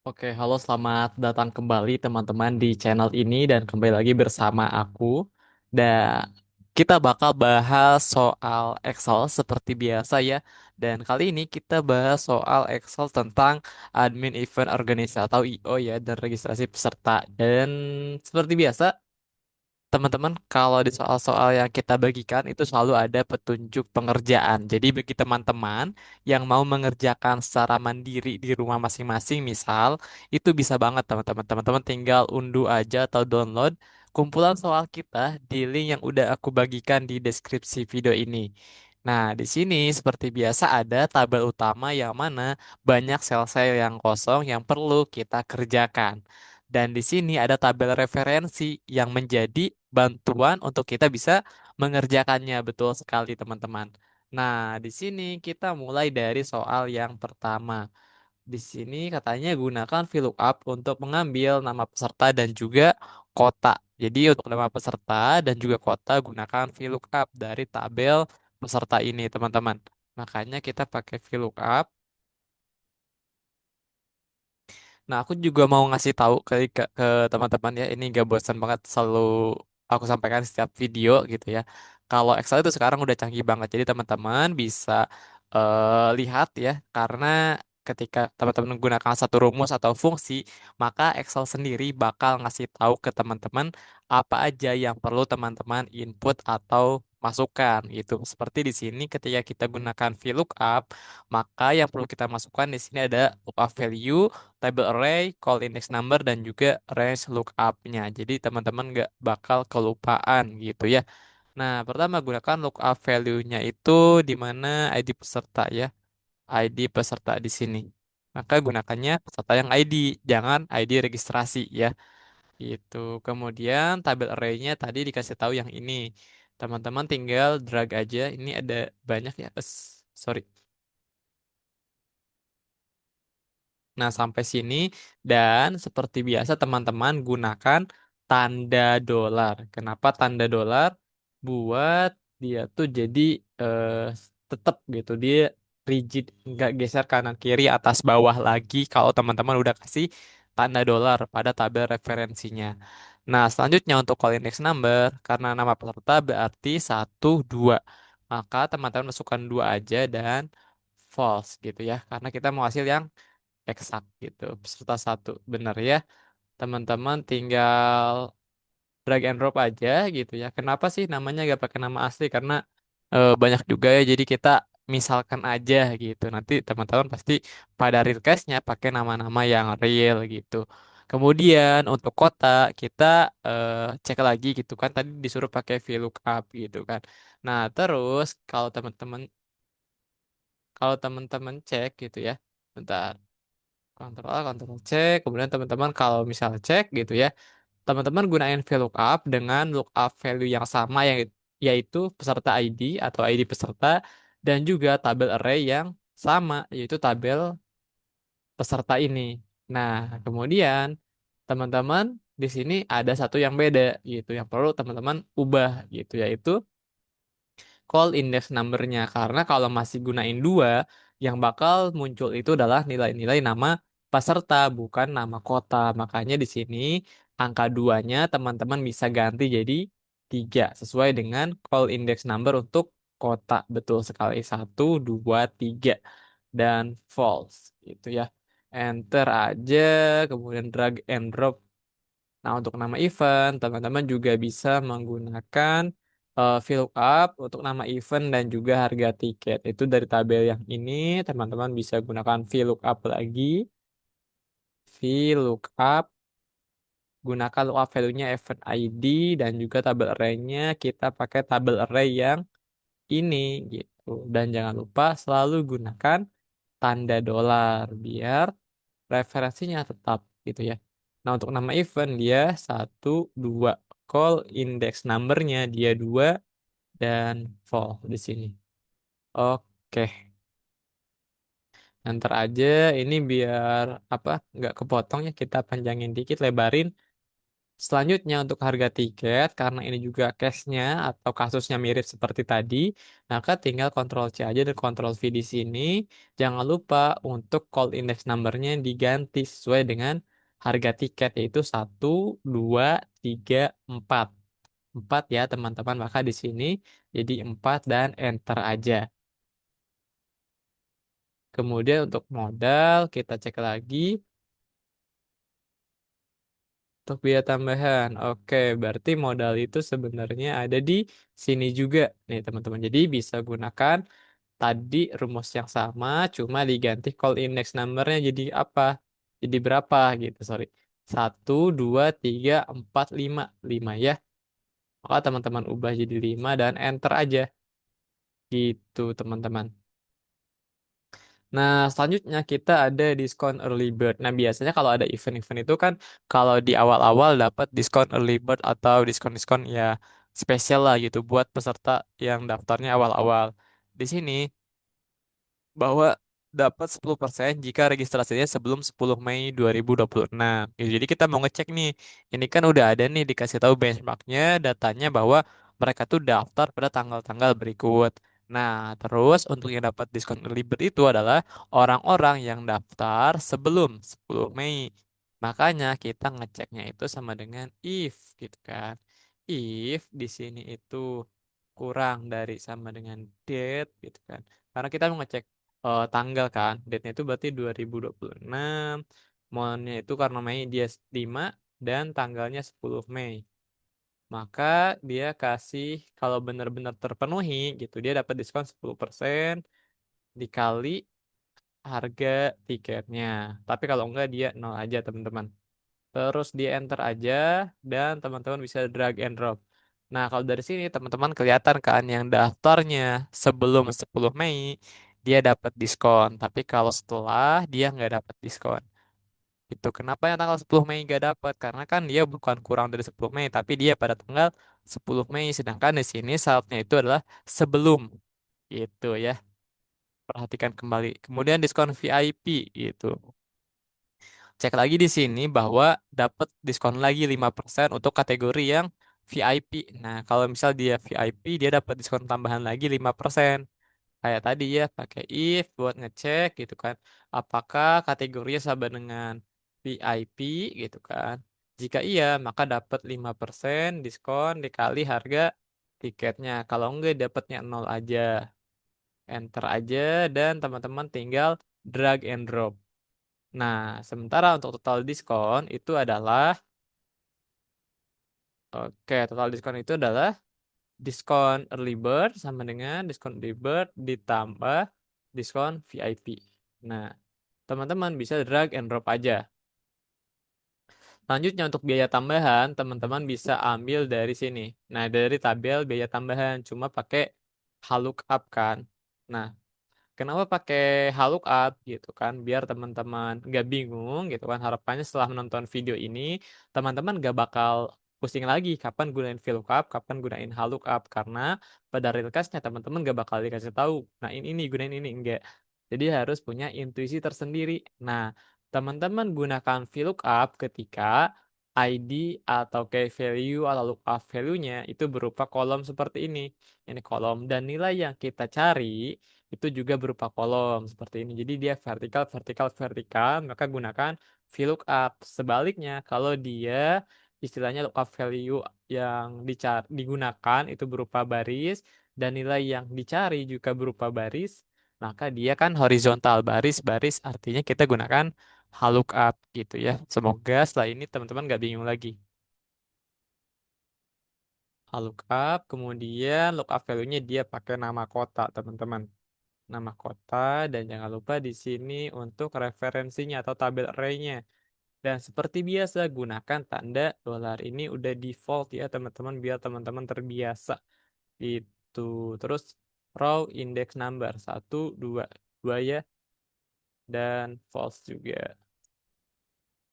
Oke, halo selamat datang kembali teman-teman di channel ini dan kembali lagi bersama aku. Dan kita bakal bahas soal Excel seperti biasa ya. Dan kali ini kita bahas soal Excel tentang admin event organisasi atau IO ya dan registrasi peserta. Dan seperti biasa teman-teman, kalau di soal-soal yang kita bagikan itu selalu ada petunjuk pengerjaan. Jadi bagi teman-teman yang mau mengerjakan secara mandiri di rumah masing-masing, misal, itu bisa banget teman-teman. Teman-teman tinggal unduh aja atau download kumpulan soal kita di link yang udah aku bagikan di deskripsi video ini. Nah, di sini seperti biasa ada tabel utama yang mana banyak sel-sel yang kosong yang perlu kita kerjakan. Dan di sini ada tabel referensi yang menjadi bantuan untuk kita bisa mengerjakannya. Betul sekali, teman-teman. Nah, di sini kita mulai dari soal yang pertama. Di sini katanya gunakan VLOOKUP untuk mengambil nama peserta dan juga kota. Jadi untuk nama peserta dan juga kota gunakan VLOOKUP dari tabel peserta ini, teman-teman. Makanya kita pakai VLOOKUP. Nah, aku juga mau ngasih tahu ke teman-teman ya, ini gak bosan banget selalu aku sampaikan setiap video gitu ya. Kalau Excel itu sekarang udah canggih banget, jadi teman-teman bisa lihat ya, karena ketika teman-teman menggunakan satu rumus atau fungsi, maka Excel sendiri bakal ngasih tahu ke teman-teman apa aja yang perlu teman-teman input atau masukkan gitu. Seperti di sini ketika kita gunakan VLOOKUP, maka yang perlu kita masukkan di sini ada lookup value, table array, call index number, dan juga range lookup-nya. Jadi teman-teman nggak bakal kelupaan gitu ya. Nah, pertama gunakan lookup value-nya itu di mana ID peserta ya. ID peserta di sini. Maka gunakannya peserta yang ID, jangan ID registrasi ya. Itu. Kemudian tabel array-nya tadi dikasih tahu yang ini. Teman-teman tinggal drag aja. Ini ada banyak ya. Sorry. Nah, sampai sini dan seperti biasa teman-teman gunakan tanda dolar. Kenapa tanda dolar? Buat dia tuh jadi eh, tetap gitu. Dia rigid, nggak geser kanan kiri atas bawah lagi kalau teman-teman udah kasih tanda dolar pada tabel referensinya. Nah, selanjutnya untuk call index number, karena nama peserta berarti satu 2. Maka teman-teman masukkan 2 aja dan false gitu ya. Karena kita mau hasil yang eksak gitu. Peserta satu, bener ya. Teman-teman tinggal drag and drop aja gitu ya. Kenapa sih namanya gak pakai nama asli? Karena banyak juga ya. Jadi kita misalkan aja gitu. Nanti teman-teman pasti pada real case-nya pakai nama-nama yang real gitu. Kemudian untuk kota kita cek lagi gitu kan. Tadi disuruh pakai VLOOKUP gitu kan. Nah terus kalau teman-teman cek gitu ya. Bentar. Kontrol A, kontrol C. Kemudian teman-teman kalau misal cek gitu ya, teman-teman gunain VLOOKUP dengan lookup value yang sama yang yaitu peserta ID atau ID peserta dan juga tabel array yang sama yaitu tabel peserta ini. Nah, kemudian teman-teman di sini ada satu yang beda gitu yang perlu teman-teman ubah gitu yaitu call index number-nya karena kalau masih gunain dua yang bakal muncul itu adalah nilai-nilai nama peserta bukan nama kota, makanya di sini angka duanya teman-teman bisa ganti jadi 3 sesuai dengan call index number untuk kota. Betul sekali, 1 2 3 dan false gitu ya. Enter aja, kemudian drag and drop. Nah, untuk nama event, teman-teman juga bisa menggunakan VLOOKUP untuk nama event dan juga harga tiket. Itu dari tabel yang ini, teman-teman bisa gunakan VLOOKUP lagi. VLOOKUP, gunakan lookup value-nya event ID dan juga tabel array-nya kita pakai tabel array yang ini gitu. Dan jangan lupa selalu gunakan tanda dolar biar referensinya tetap gitu ya. Nah, untuk nama event dia 1 2, call index numbernya dia 2 dan fall di sini. Oke, ntar aja ini biar apa nggak kepotong ya kita panjangin dikit lebarin. Selanjutnya untuk harga tiket, karena ini juga case-nya atau kasusnya mirip seperti tadi, maka tinggal kontrol C aja dan kontrol V di sini. Jangan lupa untuk call index number-nya diganti sesuai dengan harga tiket, yaitu 1, 2, 3, 4. 4 ya teman-teman, maka di sini jadi 4 dan enter aja. Kemudian untuk modal, kita cek lagi. Untuk biaya tambahan. Oke, berarti modal itu sebenarnya ada di sini juga nih teman-teman. Jadi bisa gunakan tadi rumus yang sama, cuma diganti call index number-nya jadi apa? Jadi berapa gitu, sorry. 1, 2, 3, 4, 5. 5 ya. Maka teman-teman ubah jadi 5 dan enter aja. Gitu teman-teman. Nah, selanjutnya kita ada diskon early bird. Nah, biasanya kalau ada event-event itu kan kalau di awal-awal dapat diskon early bird atau diskon-diskon ya spesial lah gitu buat peserta yang daftarnya awal-awal. Di sini bahwa dapat 10% jika registrasinya sebelum 10 Mei 2026. Ya, jadi kita mau ngecek nih, ini kan udah ada nih dikasih tahu benchmarknya, datanya bahwa mereka tuh daftar pada tanggal-tanggal berikut. Nah, terus untuk yang dapat diskon early bird itu adalah orang-orang yang daftar sebelum 10 Mei. Makanya kita ngeceknya itu sama dengan if gitu kan. If di sini itu kurang dari sama dengan date gitu kan. Karena kita mau ngecek tanggal kan. Date-nya itu berarti 2026. Monthnya itu karena Mei dia 5 dan tanggalnya 10 Mei. Maka dia kasih kalau benar-benar terpenuhi gitu dia dapat diskon 10% dikali harga tiketnya. Tapi kalau enggak dia nol aja teman-teman. Terus di enter aja dan teman-teman bisa drag and drop. Nah, kalau dari sini teman-teman kelihatan kan yang daftarnya sebelum 10 Mei dia dapat diskon, tapi kalau setelah dia nggak dapat diskon. Itu kenapa yang tanggal 10 Mei nggak dapat? Karena kan dia bukan kurang dari 10 Mei, tapi dia pada tanggal 10 Mei. Sedangkan di sini syaratnya itu adalah sebelum. Itu ya. Perhatikan kembali. Kemudian diskon VIP gitu. Cek lagi di sini bahwa dapat diskon lagi 5% untuk kategori yang VIP. Nah, kalau misal dia VIP, dia dapat diskon tambahan lagi 5%. Kayak tadi ya, pakai if buat ngecek gitu kan. Apakah kategorinya sama dengan VIP gitu kan. Jika iya, maka dapat 5% diskon dikali harga tiketnya. Kalau enggak, dapatnya nol aja. Enter aja dan teman-teman tinggal drag and drop. Nah, sementara untuk total diskon itu adalah, oke, total diskon itu adalah diskon early bird sama dengan diskon early bird ditambah diskon VIP. Nah, teman-teman bisa drag and drop aja. Selanjutnya untuk biaya tambahan, teman-teman bisa ambil dari sini. Nah, dari tabel biaya tambahan, cuma pakai lookup kan. Nah, kenapa pakai lookup gitu kan? Biar teman-teman gak bingung gitu kan. Harapannya setelah menonton video ini, teman-teman gak bakal pusing lagi kapan gunain VLOOKUP, kapan gunain lookup. Karena pada real case-nya teman-teman gak bakal dikasih tahu. Nah ini gunain ini enggak. Jadi harus punya intuisi tersendiri. Nah, teman-teman gunakan VLOOKUP ketika ID atau key value atau lookup value-nya itu berupa kolom seperti ini. Ini kolom dan nilai yang kita cari itu juga berupa kolom seperti ini. Jadi dia vertikal, vertikal, vertikal, maka gunakan VLOOKUP. Sebaliknya, kalau dia istilahnya lookup value yang digunakan itu berupa baris dan nilai yang dicari juga berupa baris, maka dia kan horizontal baris-baris artinya kita gunakan lookup gitu ya. Semoga setelah ini teman-teman nggak bingung lagi. Lookup, kemudian lookup value-nya dia pakai nama kota, teman-teman. Nama kota dan jangan lupa di sini untuk referensinya atau tabel array-nya. Dan seperti biasa gunakan tanda dolar ini udah default ya teman-teman biar teman-teman terbiasa. Itu terus row index number 1, 2, 2 ya dan false juga.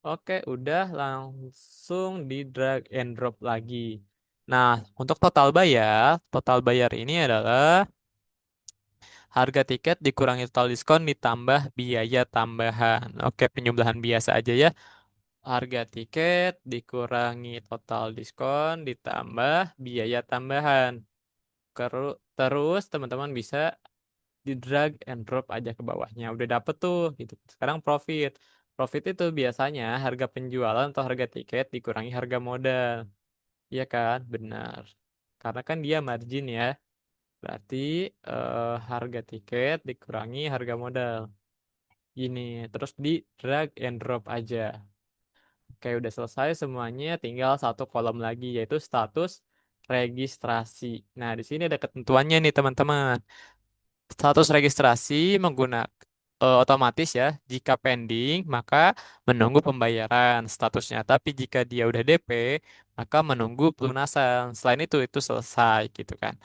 Oke, udah langsung di drag and drop lagi. Nah, untuk total bayar ini adalah harga tiket dikurangi total diskon ditambah biaya tambahan. Oke, penjumlahan biasa aja ya. Harga tiket dikurangi total diskon ditambah biaya tambahan. Terus teman-teman bisa di drag and drop aja ke bawahnya. Udah dapet tuh gitu. Sekarang profit. Profit itu biasanya harga penjualan atau harga tiket dikurangi harga modal. Iya kan? Benar. Karena kan dia margin ya. Berarti harga tiket dikurangi harga modal. Gini, terus di drag and drop aja. Oke, udah selesai semuanya, tinggal satu kolom lagi yaitu status registrasi. Nah, di sini ada ketentuannya nih, teman-teman. Status registrasi menggunakan otomatis ya. Jika pending, maka menunggu pembayaran statusnya. Tapi jika dia udah DP, maka menunggu pelunasan. Selain itu selesai gitu kan.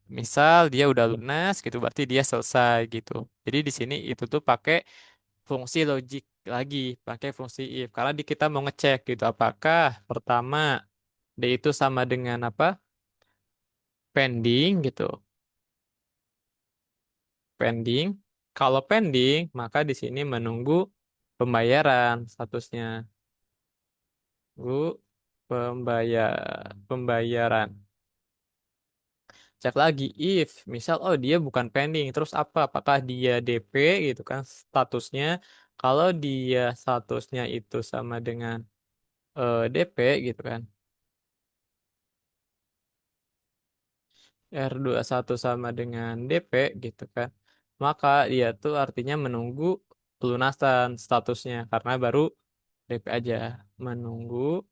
Misal dia udah lunas gitu, berarti dia selesai gitu. Jadi di sini itu tuh pakai fungsi logik lagi, pakai fungsi if. Karena kita mau ngecek gitu, apakah pertama D itu sama dengan apa? Pending gitu. Pending. Kalau pending, maka di sini menunggu pembayaran statusnya. Bu, pembayaran. Cek lagi if, misal oh dia bukan pending, terus apa? Apakah dia DP gitu kan statusnya? Kalau dia statusnya itu sama dengan DP gitu kan. R21 sama dengan DP gitu kan. Maka dia tuh artinya menunggu pelunasan statusnya karena baru DP aja. Menunggu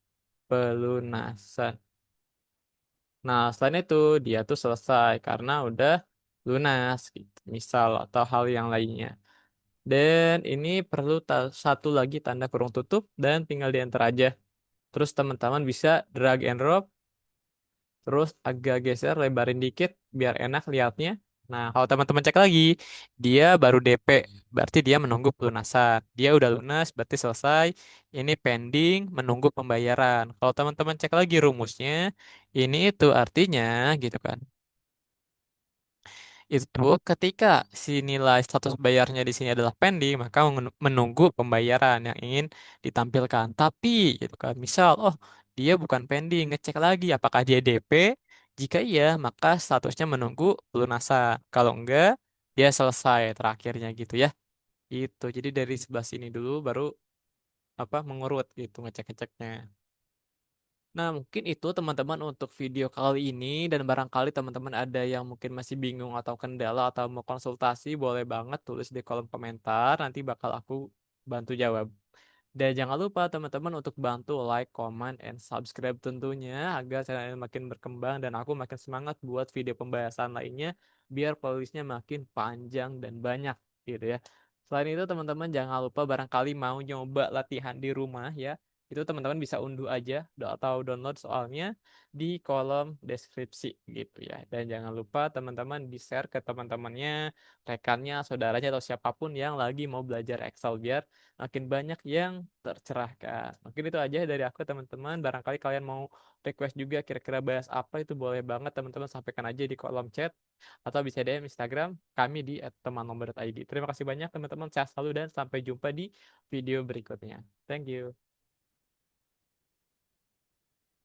pelunasan. Nah, selain itu dia tuh selesai karena udah lunas gitu. Misal atau hal yang lainnya. Dan ini perlu satu lagi tanda kurung tutup dan tinggal dienter aja. Terus teman-teman bisa drag and drop. Terus agak geser, lebarin dikit biar enak lihatnya. Nah, kalau teman-teman cek lagi, dia baru DP, berarti dia menunggu pelunasan. Dia udah lunas, berarti selesai. Ini pending, menunggu pembayaran. Kalau teman-teman cek lagi rumusnya, ini itu artinya gitu kan. Itu ketika si nilai status bayarnya di sini adalah pending, maka menunggu pembayaran yang ingin ditampilkan. Tapi gitu kan, misal oh dia bukan pending, ngecek lagi apakah dia DP. Jika iya, maka statusnya menunggu pelunasan. Kalau enggak, dia selesai terakhirnya gitu ya. Itu. Jadi dari sebelah sini dulu baru apa mengurut gitu ngecek-ngeceknya. Nah, mungkin itu teman-teman untuk video kali ini dan barangkali teman-teman ada yang mungkin masih bingung atau kendala atau mau konsultasi, boleh banget tulis di kolom komentar, nanti bakal aku bantu jawab. Dan jangan lupa teman-teman untuk bantu like, comment, and subscribe tentunya agar channel ini makin berkembang dan aku makin semangat buat video pembahasan lainnya biar playlistnya makin panjang dan banyak gitu ya. Selain itu teman-teman jangan lupa barangkali mau nyoba latihan di rumah ya. Itu teman-teman bisa unduh aja atau download soalnya di kolom deskripsi gitu ya. Dan jangan lupa teman-teman di-share ke teman-temannya, rekannya, saudaranya atau siapapun yang lagi mau belajar Excel biar makin banyak yang tercerahkan. Mungkin itu aja dari aku teman-teman. Barangkali kalian mau request juga kira-kira bahas apa itu boleh banget teman-teman sampaikan aja di kolom chat atau bisa DM Instagram kami di @temannomor.id. Terima kasih banyak teman-teman. Sehat selalu dan sampai jumpa di video berikutnya. Thank you.